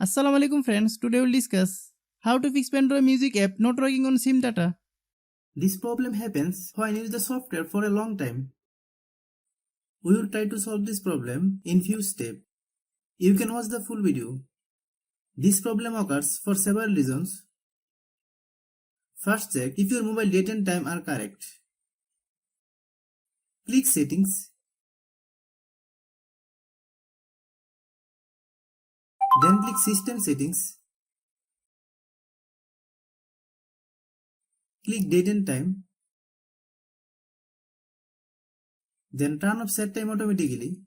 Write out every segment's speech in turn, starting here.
Assalamu alaikum friends, today we'll discuss how to fix Pandora music app not working on SIM data. This problem happens when you use the software for a long time. We will try to solve this problem in few steps. You can watch the full video. This problem occurs for several reasons. First, check if your mobile date and time are correct. Click Settings. Then click System Settings. Click Date and Time. Then turn off set time automatically.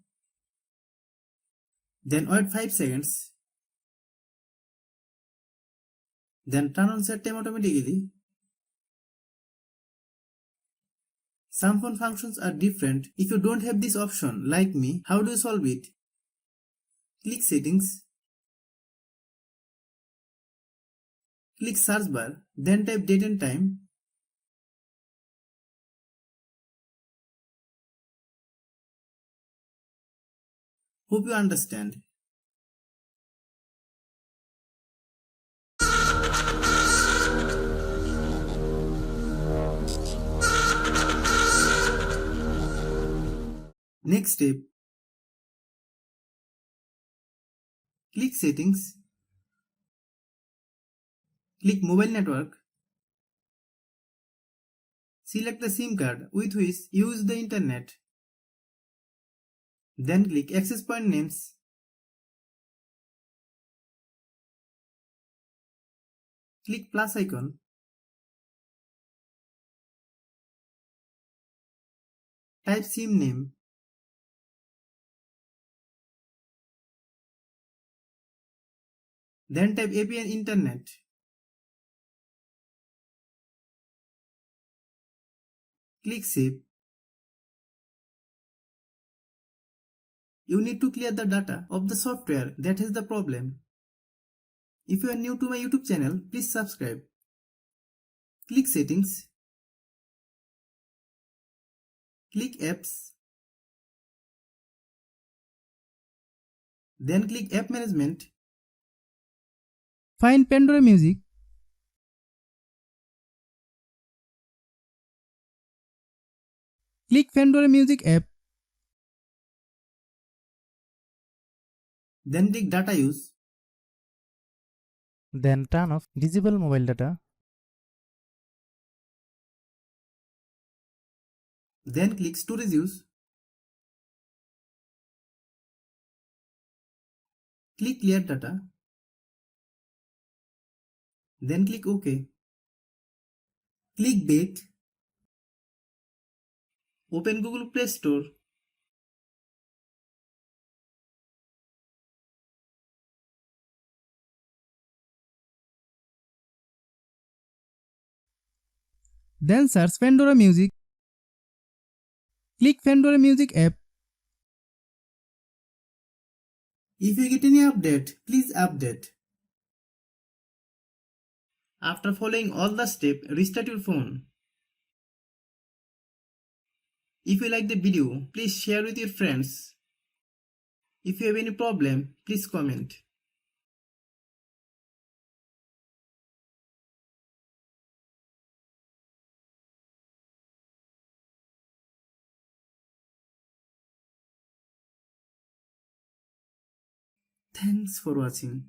Then wait 5 seconds. Then turn on set time automatically. Some phone functions are different. If you don't have this option, like me, how do you solve it? Click Settings. Click Search bar, then type date and time. Hope you understand. Next step. Click Settings. Click Mobile Network. Select the SIM card with which you use the internet. Then click Access Point Names. Click plus icon. Type SIM name. Then type APN Internet. Click Save. You need to clear the data of the software that has the problem. If you are new to my YouTube channel, please subscribe. Click Settings. Click Apps. Then click App Management. Find Pandora music. Click Pandora music app. Then click Data Use. Then turn off visible mobile data. Then click Storage Use. Click Clear Data. Then click OK. Click Back. Open Google Play Store. Then search Pandora music. Click Pandora music app. If you get any update, please update. After following all the steps, restart your phone. If you like the video, please share with your friends. If you have any problem, please comment. Thanks for watching.